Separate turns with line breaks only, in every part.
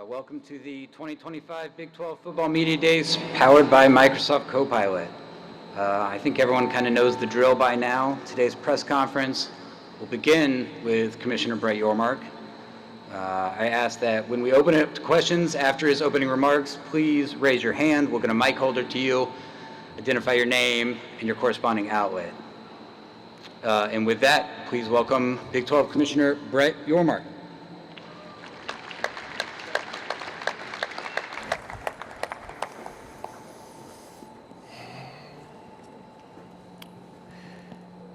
Welcome to the 2025 Big 12 Football Media Days powered by Microsoft Copilot. I think everyone kind of knows the drill by now. Today's press conference will begin with Commissioner Brett Yormark. I ask that when we open it up to questions after his opening remarks, please raise your hand. We'll get a mic holder to you, identify your name and your corresponding outlet. And with that, please welcome Big 12 Commissioner Brett Yormark.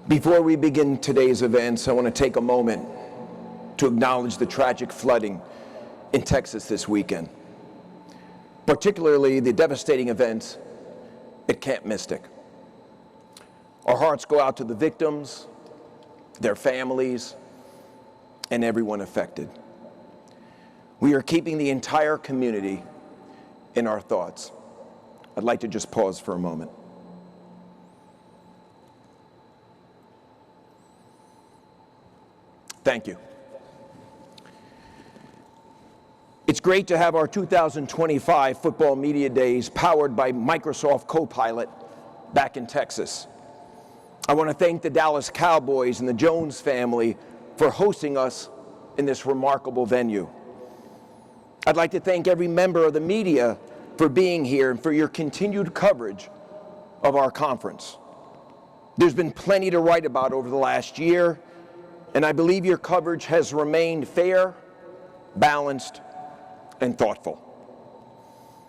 Before we begin today's events, I want to take a moment to acknowledge the tragic flooding in Texas this weekend, particularly the devastating events at Camp Mystic. Our hearts go out to the victims, their families, and everyone affected. We are keeping the entire community in our thoughts. I'd like to just pause for a moment. Thank you. It's great to have our 2025 Football Media Days powered by Microsoft Copilot back in Texas. I want to thank the Dallas Cowboys and the Jones family for hosting us in this remarkable venue. I'd like to thank every member of the media for being here and for your continued coverage of our conference. There's been plenty to write about over the last year, and I believe your coverage has remained fair, balanced, and thoughtful.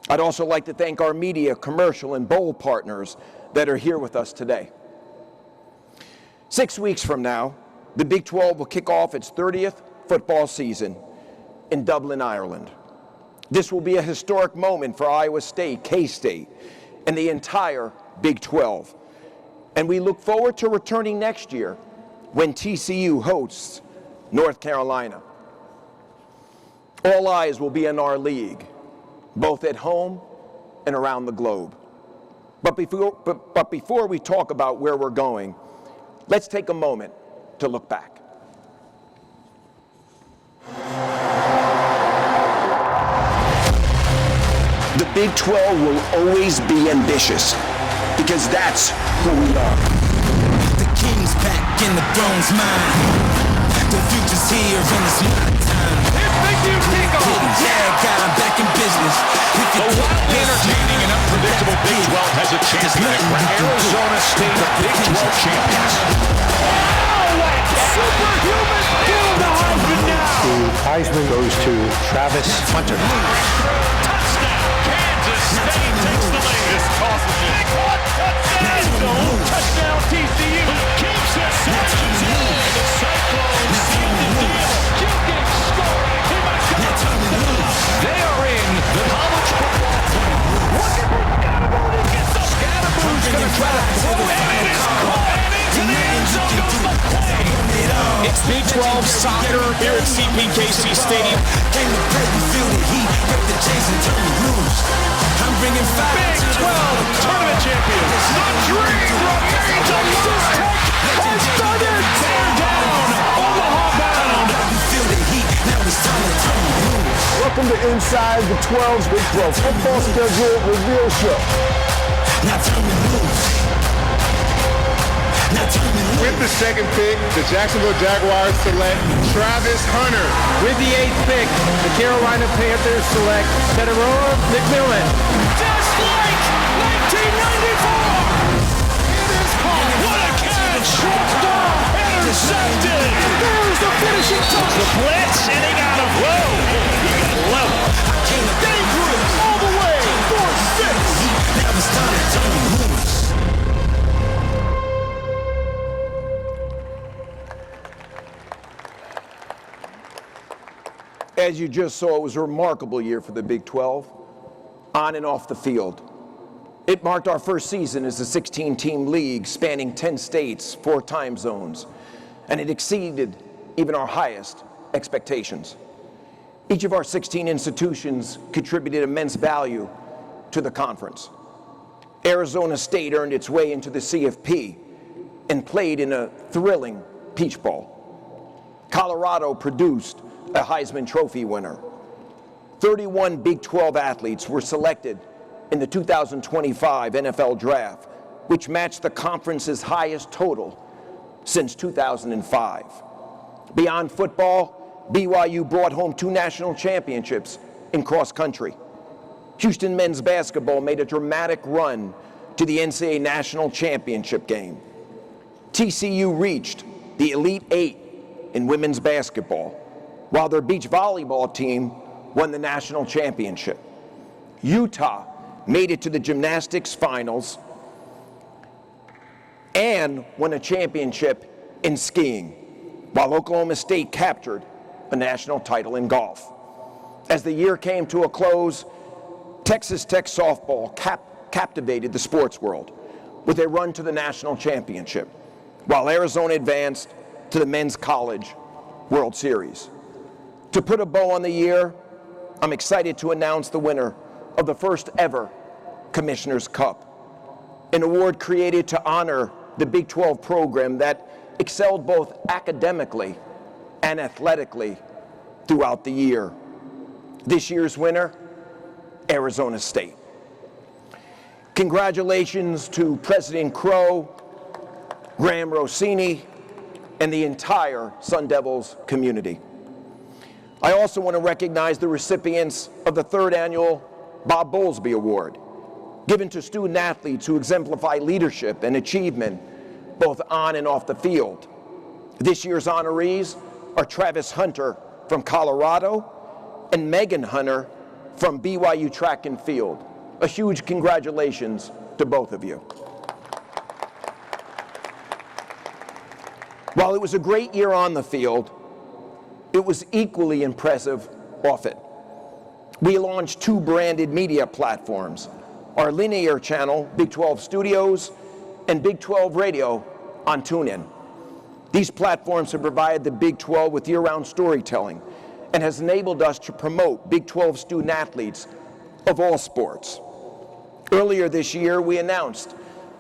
I'd also like to thank our media, commercial, and bowl partners that are here with us today. 6 weeks from now, the Big 12 will kick off its 30th football season in Dublin, Ireland. This will be a historic moment for Iowa State, K-State, and the entire Big 12. And we look forward to returning next year when TCU hosts North Carolina. All eyes will be on our league, both at home and around the globe. But before we talk about where we're going, let's take a moment to look back. The Big 12 will always be ambitious, because that's who we are.
King's back in the throne's mind. The future's here and it's my time. Yeah, got him back in business.
The wildly entertaining and unpredictable Big 12 has a chance to make Arizona State the Big 12 champions.
Oh, superhuman kill the Heisman now.
The Heisman goes to Travis Hunter.
Touchdown, Kansas State takes the lead. This tosses it. Touchdown, TCU. Keeps it. Surges in. The Cyclones seal the deal. Kicking, scoring. He might go. They are in the college football. Look at this Scatterboot. Gets up. Scatterboot's going to try to throw it. And it is caught. And into the end zone goes the play.
It's Big 12 soccer here at CPKC Stadium.
Came to play, we feel the heat. Rip the chains and turn the loose. I'm bringing fire.
Big 12 tournament champions. The dream remains alive. Has done it. Tear down. Omaha bound.
We feel the heat. Now it's time to turn the loose.
Welcome to Inside the 12's Big 12 Football Schedule Reveal Show.
Now turn the loose. Now turn the loose.
With the second pick, the Jacksonville Jaguars select Travis Hunter.
With the 8th pick, the Carolina Panthers select Teteroa McMillan.
Just like 1994. It is caught. What a catch. Swept off. Intercepted. There's the finishing touch. The blitz, and he got him. Whoa. He got low. Dangerous. All the way. 4-6.
Now it's time to turn the loose.
As you just saw, it was a remarkable year for the Big 12, on and off the field. It marked our first season as a 16-team league spanning 10 states, 4 time zones, and it exceeded even our highest expectations. Each of our 16 institutions contributed immense value to the conference. Arizona State earned its way into the CFP and played in a thrilling Peach Bowl. Colorado produced a Heisman Trophy winner. 31 Big 12 athletes were selected in the 2025 NFL Draft, which matched the conference's highest total since 2005. Beyond football, BYU brought home 2 national championships in cross country. Houston men's basketball made a dramatic run to the NCAA national championship game. TCU reached the Elite Eight in women's basketball, while their beach volleyball team won the national championship. Utah made it to the gymnastics finals and won a championship in skiing, while Oklahoma State captured a national title in golf. As the year came to a close, Texas Tech softball captivated the sports world with a run to the national championship, while Arizona advanced to the Men's College World Series. To put a bow on the year, I'm excited to announce the winner of the first ever Commissioner's Cup, an award created to honor the Big 12 program that excelled both academically and athletically throughout the year. This year's winner, Arizona State. Congratulations to President Crow, Graham Rossini, and the entire Sun Devils community. I also want to recognize the recipients of the 3rd annual Bob Bowlesby Award, given to student athletes who exemplify leadership and achievement both on and off the field. This year's honorees are Travis Hunter from Colorado and Megan Hunter from BYU Track and Field. A huge congratulations to both of you. While it was a great year on the field, it was equally impressive off it. We launched 2 branded media platforms, our linear channel, Big 12 Studios, and Big 12 Radio on TuneIn. These platforms have provided the Big 12 with year-round storytelling and has enabled us to promote Big 12 student athletes of all sports. Earlier this year, we announced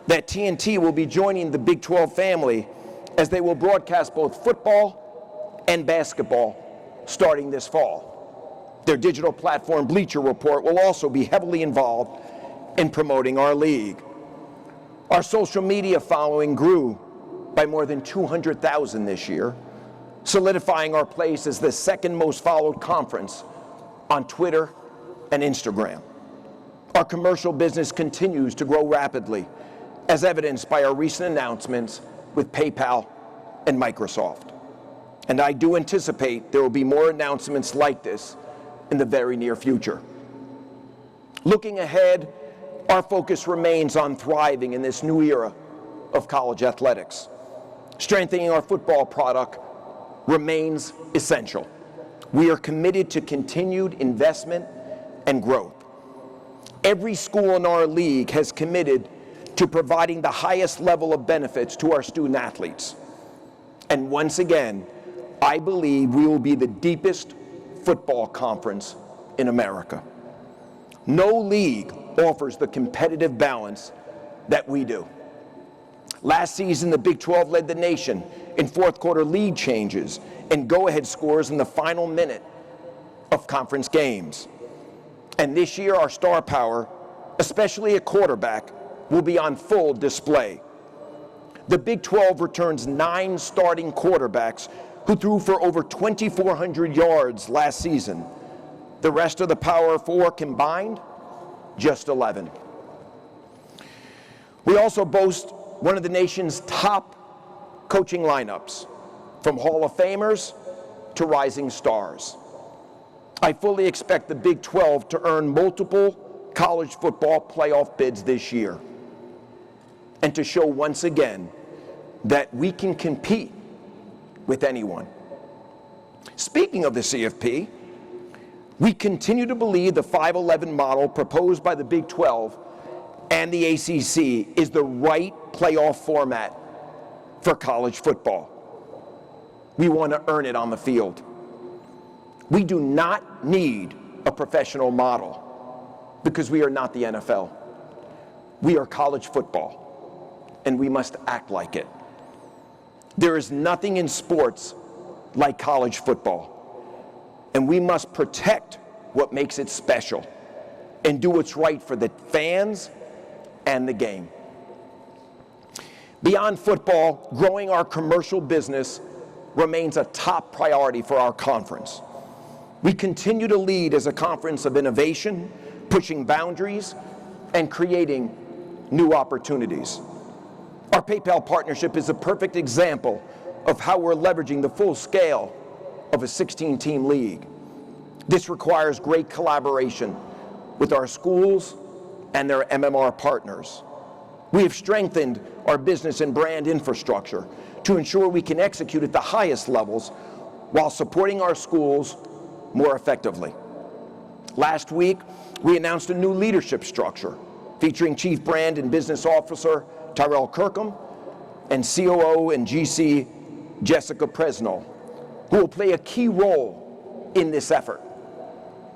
that TNT will be joining the Big 12 family as they will broadcast both football and basketball starting this fall. Their digital platform, Bleacher Report, will also be heavily involved in promoting our league. Our social media following grew by more than 200,000 this year, solidifying our place as the 2nd most followed conference on Twitter and Instagram. Our commercial business continues to grow rapidly, as evidenced by our recent announcements with PayPal and Microsoft. And I do anticipate there will be more announcements like this in the very near future. Looking ahead, our focus remains on thriving in this new era of college athletics. Strengthening our football product remains essential. We are committed to continued investment and growth. Every school in our league has committed to providing the highest level of benefits to our student athletes. And once again, I believe we will be the deepest football conference in America. No league offers the competitive balance that we do. Last season, the Big 12 led the nation in 4th quarter lead changes and go-ahead scores in the final minute of conference games. And this year, our star power, especially at quarterback, will be on full display. The Big 12 returns 9 starting quarterbacks who threw for over 2,400 yards last season. The rest of the Power 4 combined, just 11. We also boast one of the nation's top coaching lineups, from Hall of Famers to rising stars. I fully expect the Big 12 to earn multiple college football playoff bids this year, and to show once again that we can compete with anyone. Speaking of the CFP, we continue to believe the 5-11 model proposed by the Big 12 and the ACC is the right playoff format for college football. We want to earn it on the field. We do not need a professional model because we are not the NFL. We are college football, and we must act like it. There is nothing in sports like college football, and we must protect what makes it special and do what's right for the fans and the game. Beyond football, growing our commercial business remains a top priority for our conference. We continue to lead as a conference of innovation, pushing boundaries, and creating new opportunities. Our PayPal partnership is a perfect example of how we're leveraging the full scale of a 16-team league. This requires great collaboration with our schools and their MMR partners. We have strengthened our business and brand infrastructure to ensure we can execute at the highest levels while supporting our schools more effectively. Last week, we announced a new leadership structure featuring Chief Brand and Business Officer Tyrell Kirkham and COO and GC Jessica Presnell, who will play a key role in this effort.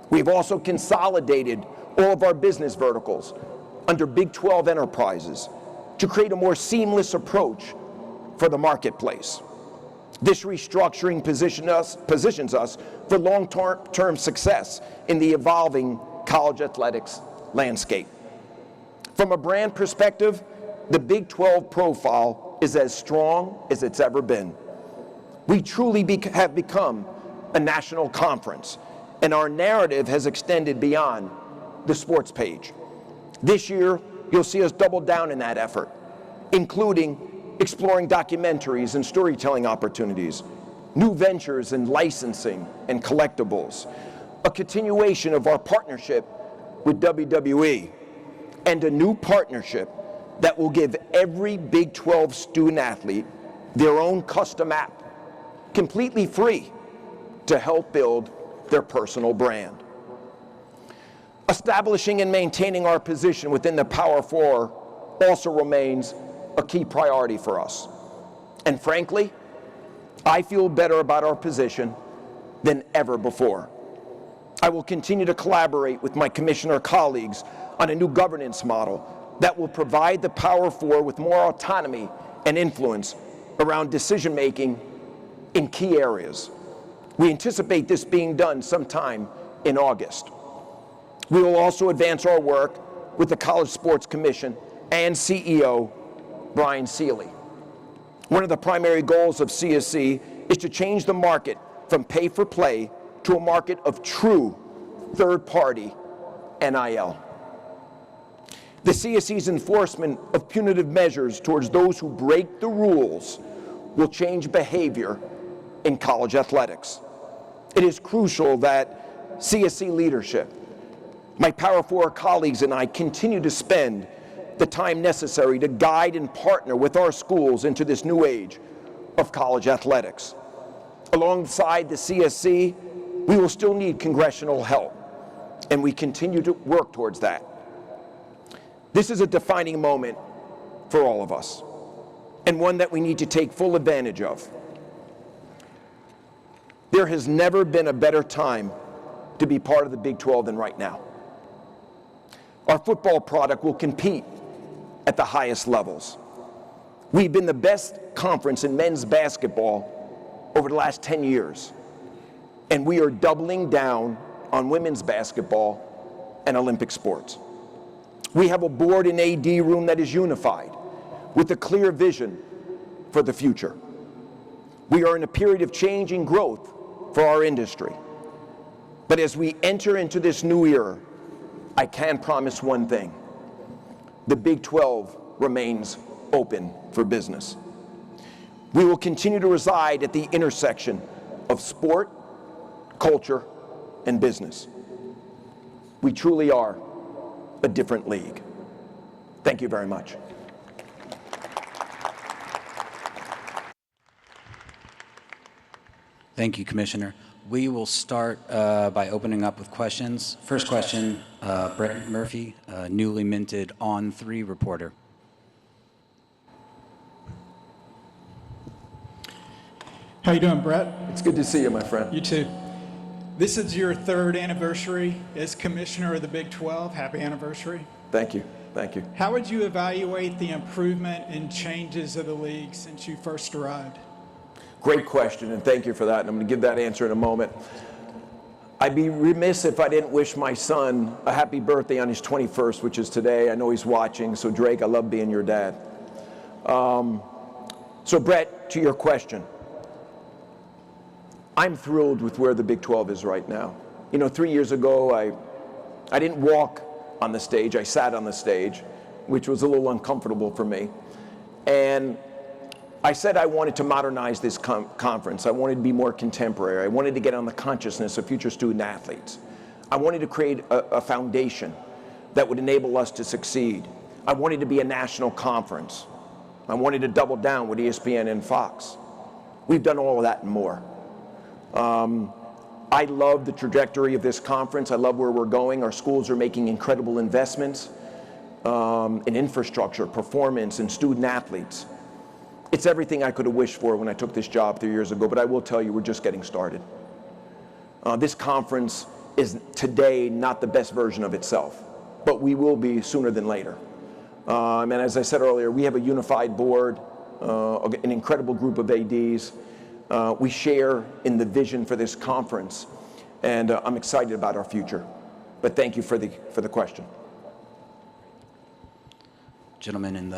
We've also consolidated all of our business verticals under Big 12 enterprises to create a more seamless approach for the marketplace. This restructuring positions us for long-term success in the evolving college athletics landscape. From a brand perspective, the Big 12 profile is as strong as it's ever been. We truly have become a national conference, and our narrative has extended beyond the sports page. This year, you'll see us double down in that effort, including exploring documentaries and storytelling opportunities, new ventures in licensing and collectibles, a continuation of our partnership with WWE, and a new partnership that will give every Big 12 student athlete their own custom app, completely free, to help build their personal brand. Establishing and maintaining our position within the Power Four also remains a key priority for us. And frankly, I feel better about our position than ever before. I will continue to collaborate with my commissioner colleagues on a new governance model that will provide the Power Four with more autonomy and influence around decision-making in key areas. We anticipate this being done sometime in August. We will also advance our work with the College Sports Commission and CEO Brian Seeley. One of the primary goals of CSC is to change the market from pay-for-play to a market of true third-party NIL. The CSC's enforcement of punitive measures towards those who break the rules will change behavior in college athletics. It is crucial that CSC leadership, my Power Four colleagues, and I continue to spend the time necessary to guide and partner with our schools into this new age of college athletics. Alongside the CSC, we will still need congressional help, and we continue to work towards that. This is a defining moment for all of us, and one that we need to take full advantage of. There has never been a better time to be part of the Big 12 than right now. Our football product will compete at the highest levels. We've been the best conference in men's basketball over the last 10 years, and we are doubling down on women's basketball and Olympic sports. We have a board and AD room that is unified with a clear vision for the future. We are in a period of change and growth for our industry. But as we enter into this new era, I can promise one thing: the Big 12 remains open for business. We will continue to reside at the intersection of sport, culture, and business. We truly are a different league. Thank you very much.
Thank you, Commissioner. We will start by opening up with questions. First question, Brett Murphy, newly minted On3 reporter.
How you doing, Brett?
It's good to see you, my friend.
You too. This is your third anniversary as Commissioner of the Big 12. Happy anniversary.
Thank you. Thank you.
How would you evaluate the improvement and changes of the league since you first arrived?
Great question, and thank you for that, and I'm going to give that answer in a moment. I'd be remiss if I didn't wish my son a happy birthday on his 21st, which is today. I know he's watching, so Drake, I love being your dad. So Brett, to your question, I'm thrilled with where the Big 12 is right now. 3 years ago, I didn't walk on the stage, I sat on the stage, which was a little uncomfortable for me. And I said I wanted to modernize this conference. I wanted to be more contemporary. I wanted to get on the consciousness of future student athletes. I wanted to create a foundation that would enable us to succeed. I wanted to be a national conference. I wanted to double down with ESPN and Fox. We've done all of that and more. I love the trajectory of this conference. I love where we're going. Our schools are making incredible investments in infrastructure, performance, and student athletes. It's everything I could have wished for when I took this job 3 years ago, but I will tell you, we're just getting started. This conference is today not the best version of itself, but we will be sooner than later. And as I said earlier, we have a unified board, an incredible group of ADs. We share in the vision for this conference, and I'm excited about our future. But thank you for the question.
Gentleman in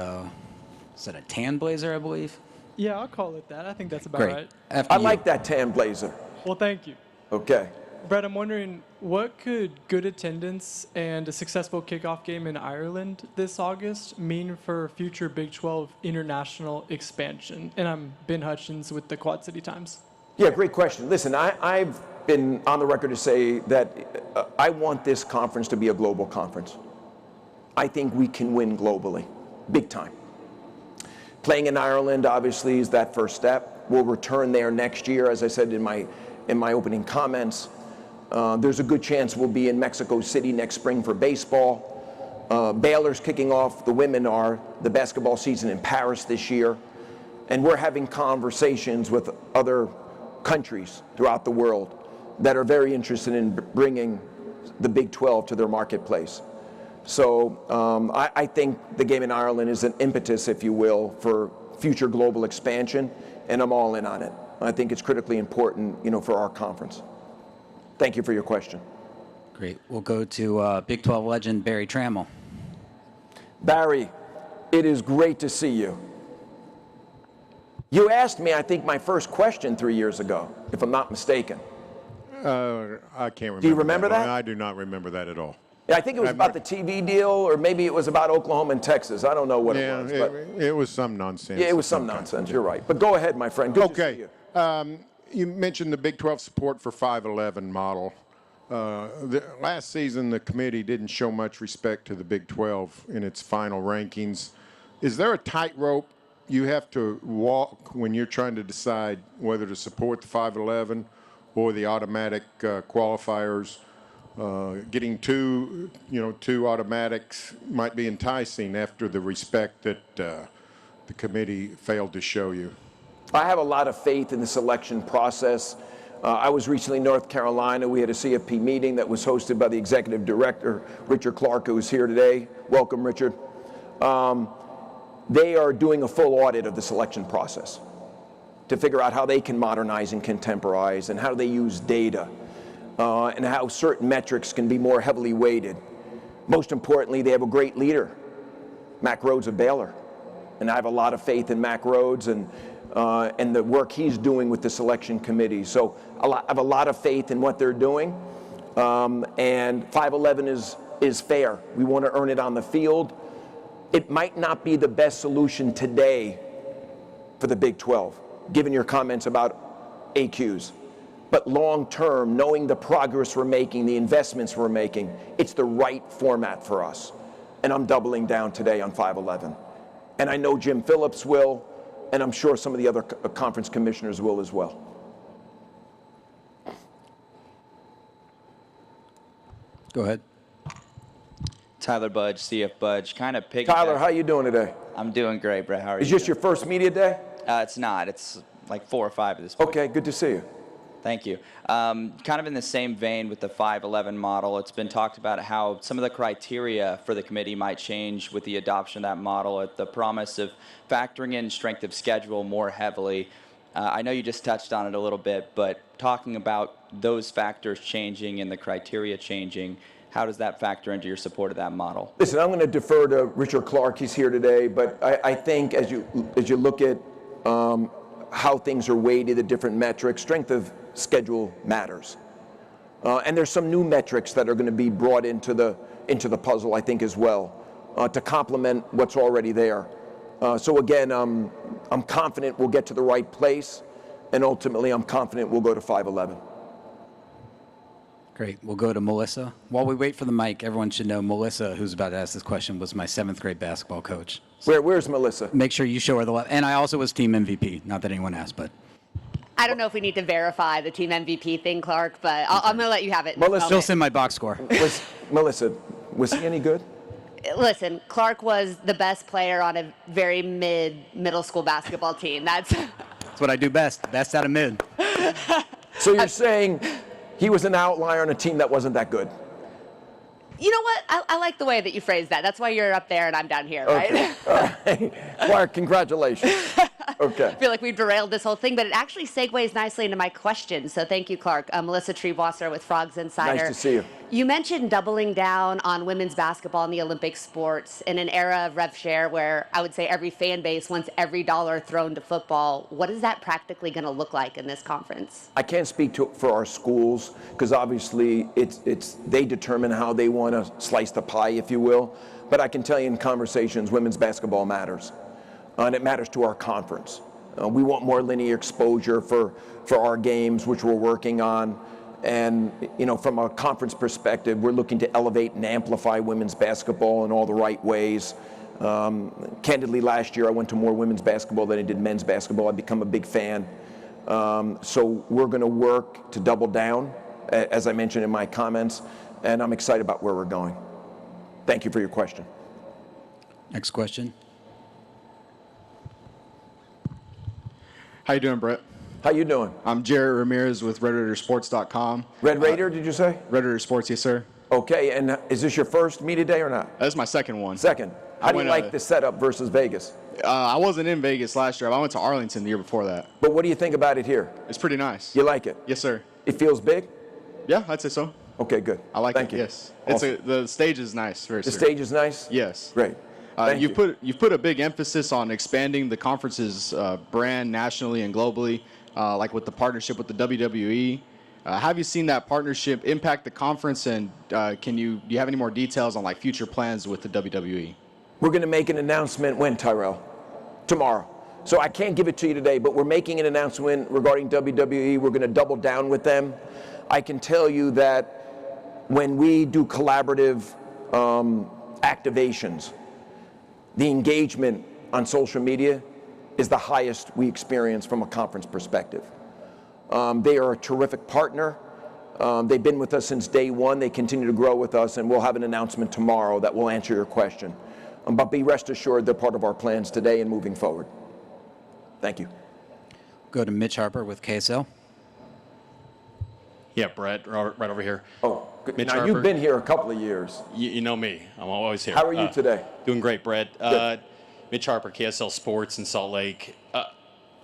is that a tan blazer, I believe?
Yeah, I'll call it that. I think that's about
Great.
right.
I like that tan blazer.
Well, thank you.
Okay.
Brett, I'm wondering, what could good attendance and a successful kickoff game in Ireland this August mean for future Big 12 international expansion? And I'm Ben Hutchins with the Quad City Times.
Yeah, great question. Listen, I've been on the record to say that I want this conference to be a global conference. I think we can win globally, big time. Playing in Ireland, obviously, is that first step. We'll return there next year, as I said in my opening comments. There's a good chance we'll be in Mexico City next spring for baseball. Baylor's kicking off, the women are, the basketball season in Paris this year. And we're having conversations with other countries throughout the world that are very interested in bringing the Big 12 to their marketplace. So I think the game in Ireland is an impetus, if you will, for future global expansion, and I'm all in on it. I think it's critically important, for our conference. Thank you for your question.
Great. We'll go to Big 12 legend Barry Trammell.
Barry, it is great to see you. You asked me, I think, my first question 3 years ago, if I'm not mistaken.
I can't remember.
Do you remember that?
I do not remember that at all.
Yeah, I think it was about the TV deal, or maybe it was about Oklahoma and Texas. I don't know what it was. But
it was some nonsense.
Yeah, it was some nonsense. You're right. But go ahead, my friend. Good to see you.
You mentioned the Big 12 support for 511 model. Last season, the committee didn't show much respect to the Big 12 in its final rankings. Is there a tightrope you have to walk when you're trying to decide whether to support the 511 or the automatic qualifiers? Getting two automatics might be enticing after the respect that the committee failed to show you.
I have a lot of faith in the selection process. I was recently in North Carolina. We had a CFP meeting that was hosted by the executive director, Richard Clark, who is here today. Welcome, Richard. They are doing a full audit of the selection process to figure out how they can modernize and contemporize and how they use data. And how certain metrics can be more heavily weighted. Most importantly, they have a great leader, Mack Rhoades of Baylor. And I have a lot of faith in Mack Rhoades and the work he's doing with the selection committee. So I have a lot of faith in what they're doing. And 511 is fair. We want to earn it on the field. It might not be the best solution today for the Big 12, given your comments about AQs. But long term, knowing the progress we're making, the investments we're making, it's the right format for us. And I'm doubling down today on 511. And I know Jim Phillips will, and I'm sure some of the other conference commissioners will as well.
Go ahead.
Tyler Budge, CF Budge, kind of piggyback.
Tyler, how you doing today?
I'm doing great, Brett. How are you?
Is this your first media day?
It's not. It's like 4 or 5 at this point.
Okay, good to see you.
Thank you. Kind of in the same vein with the 511 model, it's been talked about how some of the criteria for the committee might change with the adoption of that model, at the promise of factoring in strength of schedule more heavily. I know you just touched on it a little bit, but talking about those factors changing and the criteria changing, how does that factor into your support of that model?
Listen, I'm going to defer to Richard Clark. He's here today, but I think as you look at how things are weighted, the different metrics, strength of schedule matters. And there's some new metrics that are going to be brought into the puzzle, I think, as well, to complement what's already there. So again, I'm confident we'll get to the right place, and ultimately I'm confident we'll go to 5'11".
Great. We'll go to Melissa. While we wait for the mic, everyone should know Melissa, who's about to ask this question, was my 7th grade basketball coach.
Where's Melissa?
Make sure you show her the love. And I also was team MVP. Not that anyone asked, but.
I don't know if we need to verify the team MVP thing, Clark, but I'm going to let you have it.
Melissa,
still send my box score.
Melissa, was he any good?
Listen, Clark was the best player on a very middle school basketball team. That's
what I do best. Best out of mid.
So you're saying he was an outlier on a team that wasn't that good?
You know what? I like the way that you phrased that. That's why you're up there and I'm down here, right?
Okay. All right. Clark, congratulations. Okay.
I feel like we've derailed this whole thing, but it actually segues nicely into my question. So thank you, Clark. Melissa Triboser with Frogs Insider.
Nice to see you.
You mentioned doubling down on women's basketball in the Olympic sports in an era of rev share where I would say every fan base wants every dollar thrown to football. What is that practically going to look like in this conference?
I can't speak for our schools because obviously they determine how they want to slice the pie, if you will. But I can tell you in conversations, women's basketball matters. And it matters to our conference. We want more linear exposure for our games, which we're working on. And, from a conference perspective, we're looking to elevate and amplify women's basketball in all the right ways. Candidly, last year I went to more women's basketball than I did men's basketball. I've become a big fan. So we're going to work to double down, as I mentioned in my comments, and I'm excited about where we're going. Thank you for your question.
Next question.
How you doing, Brett?
How you doing?
I'm Jared Ramirez with RedRaidersports.com.
Red Raider, did you say?
Red Raider Sports, yes, sir.
Okay, and is this your first media day or not?
That's my second one.
Second. How do you like the setup versus Vegas?
I wasn't in Vegas last year. I went to Arlington the year before that.
But what do you think about it here?
It's pretty nice.
You like it?
Yes, sir.
It feels big?
Yeah, I'd say so.
Okay, good.
I like
Thank
it.
you.
Yes.
Awesome.
The stage is nice. Very
The stage is nice?
Yes.
Great.
You've put a big emphasis on expanding the conference's brand nationally and globally, like with the partnership with the WWE. Have you seen that partnership impact the conference, and do you have any more details on like future plans with the WWE?
We're going to make an announcement when, Tyrell? Tomorrow. So I can't give it to you today, but we're making an announcement regarding WWE. We're going to double down with them. I can tell you that when we do collaborative activations, the engagement on social media is the highest we experience from a conference perspective. They are a terrific partner. They've been with us since day one. They continue to grow with us, and we'll have an announcement tomorrow that will answer your question. But be rest assured they're part of our plans today and moving forward. Thank you.
Go to Mitch Harper with KSL.
Yeah, Brett, right over here.
Oh,
Mitch
now
Harper.
You've been here a couple of years.
You know me. I'm always here.
How are you today?
Doing great, Brett.
Good.
Mitch Harper, KSL Sports in Salt Lake.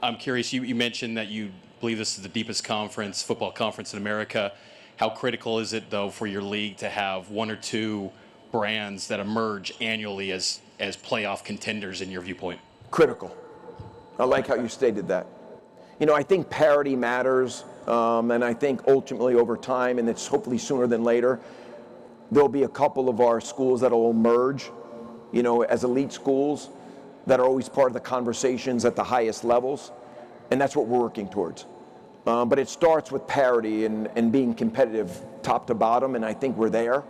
I'm curious, you mentioned that you believe this is the deepest football conference in America. How critical is it, though, for your league to have one or two brands that emerge annually as playoff contenders in your viewpoint?
Critical. I like how you stated that. I think parity matters, and I think ultimately over time, and it's hopefully sooner than later, there'll be a couple of our schools that will emerge, as elite schools that are always part of the conversations at the highest levels, and that's what we're working towards. But it starts with parity and being competitive top to bottom, and I think we're there.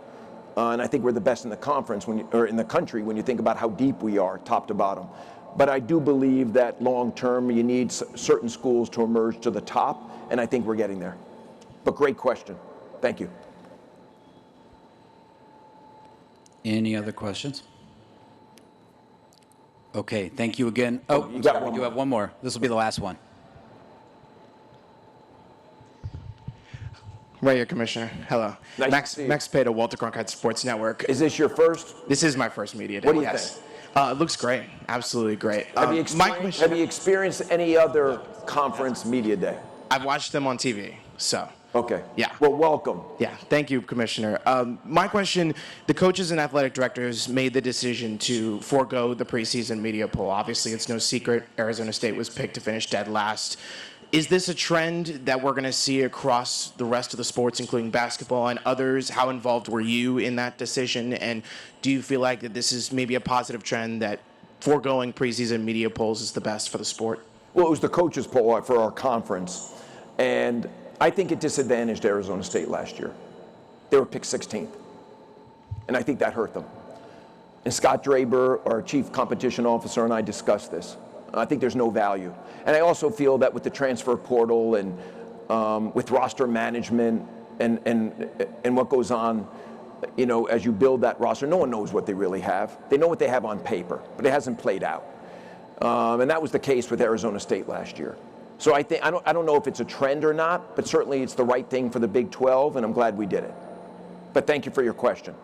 And I think we're the best in the conference or in the country when you think about how deep we are, top to bottom. But I do believe that long term you need certain schools to emerge to the top, and I think we're getting there. But great question. Thank you.
Any other questions? Okay, thank you again. Oh,
you got one
you
more.
have one more. This will be the last one.
Right here, Commissioner. Hello.
Nice to see you.
Max Peta, Walter Cronkite Sports Network.
Is this your first?
This is my first media day.
What do you
yes.
think?
It looks great. Absolutely great.
Have you experienced any other conference media day?
I've watched them on TV, so.
Okay.
Yeah.
Well, welcome.
Yeah. Thank you, Commissioner. My question, the coaches and athletic directors made the decision to forego the preseason media poll. Obviously, it's no secret Arizona State was picked to finish dead last. Is this a trend that we're going to see across the rest of the sports, including basketball and others? How involved were you in that decision? And do you feel like that this is maybe a positive trend that foregoing preseason media polls is the best for the sport?
Well, it was the coaches poll for our conference, and I think it disadvantaged Arizona State last year. They were picked 16th, and I think that hurt them. And Scott Draber, our chief competition officer, and I discussed this. I think there's no value. And I also feel that with the transfer portal and with roster management and what goes on, you know, as you build that roster, no one knows what they really have. They know what they have on paper, but it hasn't played out. And that was the case with Arizona State last year. So I don't know if it's a trend or not, but certainly it's the right thing for the Big 12, and I'm glad we did it. But thank you for your question.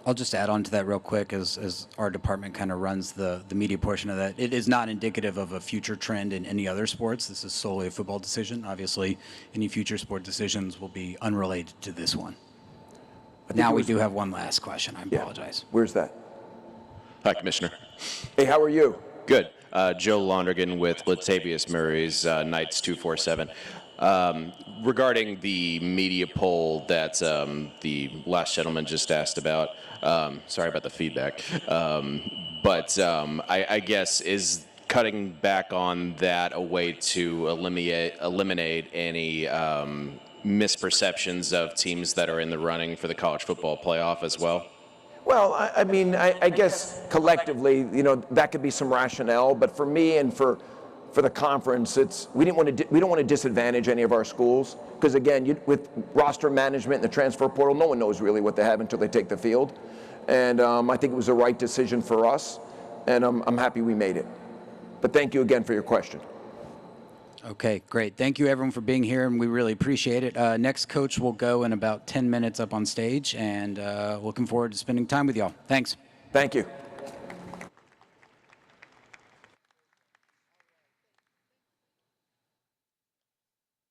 I'll just add on to that real quick as our department kind of runs the media portion of that. It is not indicative of a future trend in any other sports. This is solely a football decision. Obviously, any future sport decisions will be unrelated to this one. But now we do have one last question. I apologize.
Where's that?
Hi, Commissioner.
Hey, how are you?
Good. Joe Lonergan with Latavius Murray's Knights 247. Regarding the media poll that the last gentleman just asked about, sorry about the feedback, but I guess is cutting back on that a way to eliminate any misperceptions of teams that are in the running for the college football playoff as well?
Well, I mean, I guess collectively, you know, that could be some rationale. But for me and for the conference, we don't want to disadvantage any of our schools because again, with roster management and the transfer portal, no one knows really what they have until they take the field. And I think it was the right decision for us, and I'm happy we made it. But thank you again for your question.
Okay, great. Thank you, everyone, for being here, and we really appreciate it. Next coach will go in about 10 minutes up on stage, and looking forward to spending time with y'all. Thanks.
Thank you.